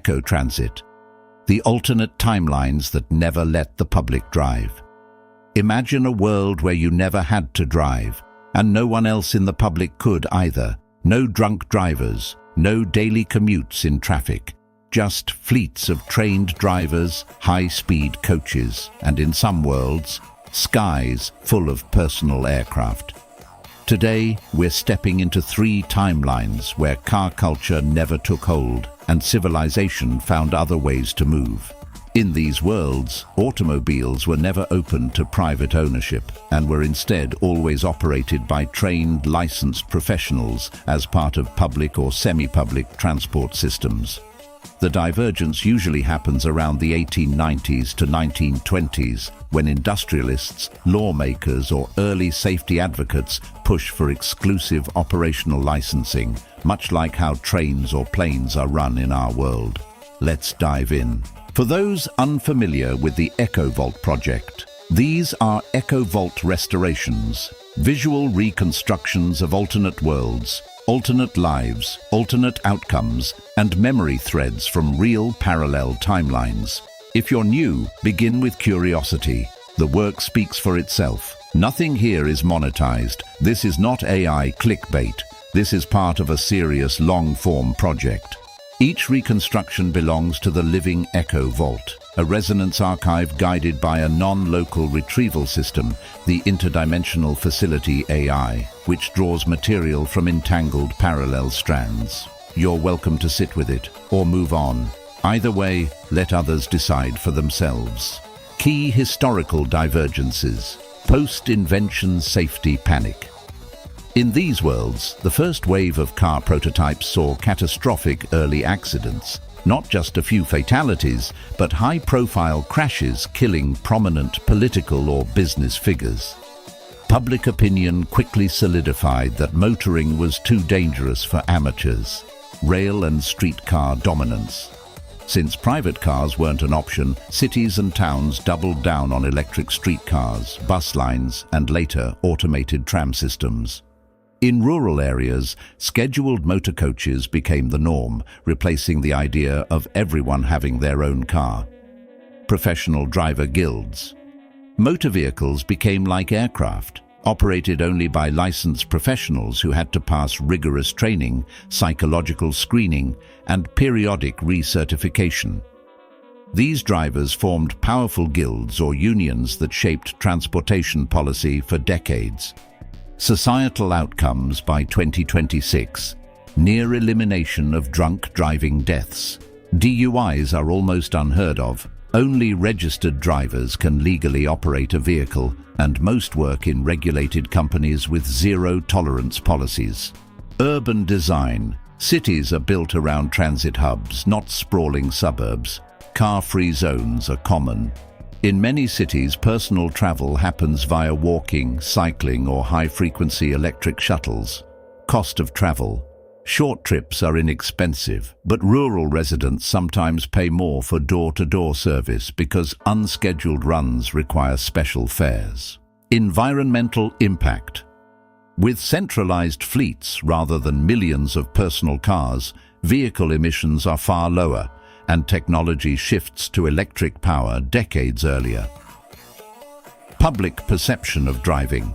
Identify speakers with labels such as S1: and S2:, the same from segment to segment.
S1: eco-transit, the alternate timelines that never let the public drive. Imagine a world where you never had to drive, and no one else in the public could either. No drunk drivers, no daily commutes in traffic, just fleets of trained drivers, high-speed coaches, and in some worlds, skies full of personal aircraft. Today, we're stepping into 3 timelines where car culture never took hold and civilization found other ways to move. In these worlds, automobiles were never open to private ownership and were instead always operated by trained, licensed professionals as part of public or semi-public transport systems. The divergence usually happens around the 1890s to 1920s, when industrialists, lawmakers, or early safety advocates push for exclusive operational licensing, much like how trains or planes are run in our world. Let's dive in. For those unfamiliar with the EcoVault project, these are EcoVault restorations, visual reconstructions of alternate worlds, alternate lives, alternate outcomes, and memory threads from real parallel timelines. If you're new, begin with curiosity. The work speaks for itself. Nothing here is monetized. This is not AI clickbait. This is part of a serious long-form project. Each reconstruction belongs to the living EcoVault, a resonance archive guided by a non-local retrieval system, the interdimensional facility AI, which draws material from entangled parallel strands. You're welcome to sit with it or move on. Either way, let others decide for themselves. Key historical divergences. Post-Invention Safety Panic. In these worlds, the first wave of car prototypes saw catastrophic early accidents. Not just a few fatalities, but high-profile crashes killing prominent political or business figures. Public opinion quickly solidified that motoring was too dangerous for amateurs. Rail and streetcar dominance. Since private cars weren't an option, cities and towns doubled down on electric streetcars, bus lines, and later automated tram systems. In rural areas, scheduled motor coaches became the norm, replacing the idea of everyone having their own car. Professional driver guilds. Motor vehicles became like aircraft, operated only by licensed professionals who had to pass rigorous training, psychological screening, and periodic recertification. These drivers formed powerful guilds or unions that shaped transportation policy for decades. Societal outcomes by 2026. Near elimination of drunk driving deaths. DUIs are almost unheard of. Only registered drivers can legally operate a vehicle, and most work in regulated companies with zero-tolerance policies. Urban design. Cities are built around transit hubs, not sprawling suburbs. Car-free zones are common. In many cities, personal travel happens via walking, cycling, or high-frequency electric shuttles. Cost of travel. Short trips are inexpensive, but rural residents sometimes pay more for door-to-door service because unscheduled runs require special fares. Environmental impact. With centralized fleets rather than millions of personal cars, vehicle emissions are far lower, and technology shifts to electric power decades earlier. Public perception of driving.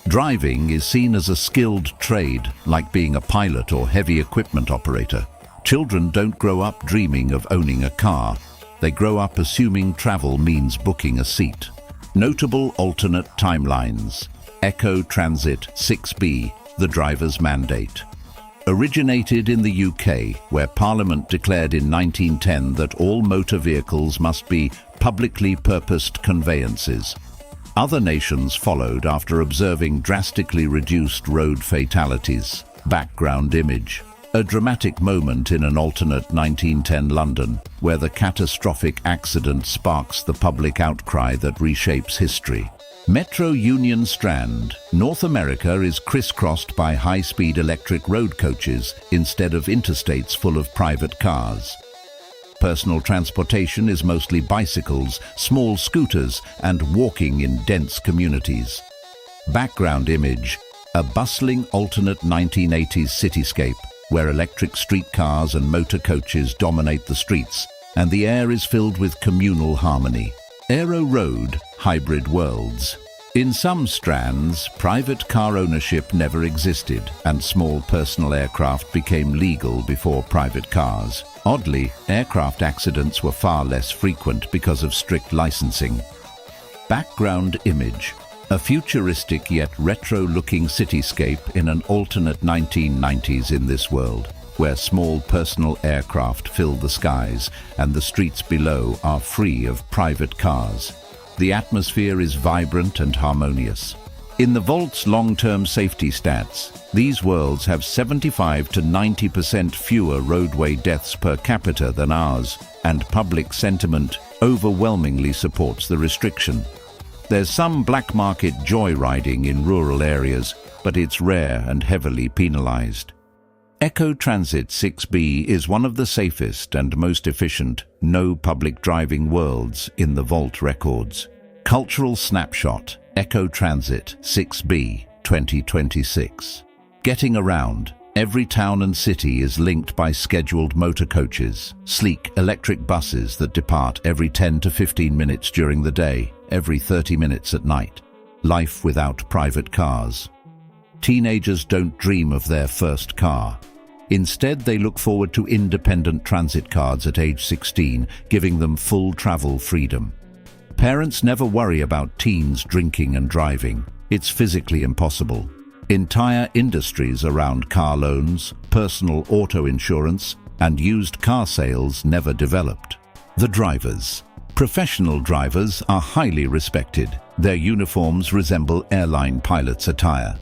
S1: Driving is seen as a skilled trade, like being a pilot or heavy equipment operator. Children don't grow up dreaming of owning a car. They grow up assuming travel means booking a seat. Notable alternate timelines. Eco Transit 6B, the driver's mandate. Originated in the UK, where Parliament declared in 1910 that all motor vehicles must be publicly purposed conveyances. Other nations followed after observing drastically reduced road fatalities. Background image. A dramatic moment in an alternate 1910 London, where the catastrophic accident sparks the public outcry that reshapes history. Metro Union Strand, North America is crisscrossed by high-speed electric road coaches instead of interstates full of private cars. Personal transportation is mostly bicycles, small scooters, and walking in dense communities. Background image, a bustling alternate 1980s cityscape. where electric streetcars and motor coaches dominate the streets, and the air is filled with communal harmony. Aero Road, hybrid worlds. In some strands, private car ownership never existed, and small personal aircraft became legal before private cars. Oddly, aircraft accidents were far less frequent because of strict licensing. Background image. A futuristic yet retro-looking cityscape in an alternate 1990s in this world, where small personal aircraft fill the skies and the streets below are free of private cars. The atmosphere is vibrant and harmonious. In the Vault's long-term safety stats, these worlds have 75 to 90% fewer roadway deaths per capita than ours, and public sentiment overwhelmingly supports the restriction. There's some black market joyriding in rural areas, but it's rare and heavily penalized. Eco Transit 6B is one of the safest and most efficient no public driving worlds in the Vault records. Cultural snapshot, Eco Transit 6B 2026. Getting around. Every town and city is linked by scheduled motor coaches, sleek electric buses that depart every 10 to 15 minutes during the day, every 30 minutes at night. Life without private cars. Teenagers don't dream of their first car. Instead, they look forward to independent transit cards at age 16, giving them full travel freedom. Parents never worry about teens drinking and driving. It's physically impossible. Entire industries around car loans, personal auto insurance, and used car sales never developed. The drivers. Professional drivers are highly respected. Their uniforms resemble airline pilots' attire.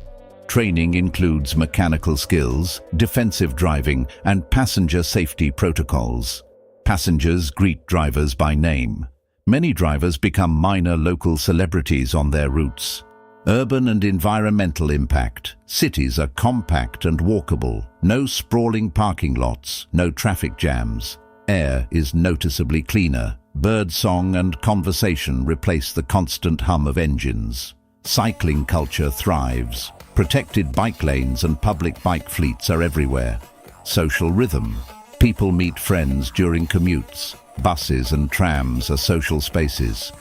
S1: Training includes mechanical skills, defensive driving, and passenger safety protocols. Passengers greet drivers by name. Many drivers become minor local celebrities on their routes. Urban and environmental impact. Cities are compact and walkable. No sprawling parking lots, no traffic jams. Air is noticeably cleaner. Birdsong and conversation replace the constant hum of engines. Cycling culture thrives. Protected bike lanes and public bike fleets are everywhere. Social rhythm. People meet friends during commutes. Buses and trams are social spaces.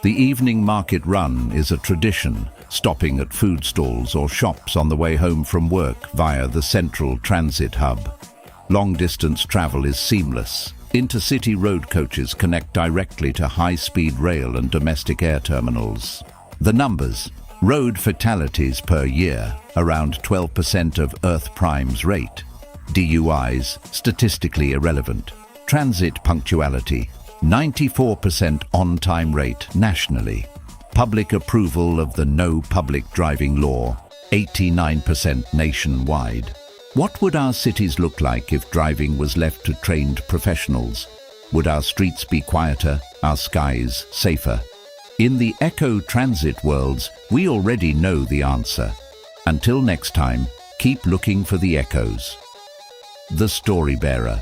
S1: The evening market run is a tradition, stopping at food stalls or shops on the way home from work via the central transit hub. Long-distance travel is seamless. Intercity road coaches connect directly to high-speed rail and domestic air terminals. The numbers. Road fatalities per year, around 12% of Earth Prime's rate. DUIs, statistically irrelevant. Transit punctuality, 94% on-time rate nationally. Public approval of the No Public Driving Law, 89% nationwide. What would our cities look like if driving was left to trained professionals? Would our streets be quieter, our skies safer? In the Eco Transit worlds, we already know the answer. Until next time, keep looking for the echoes. The Story Bearer.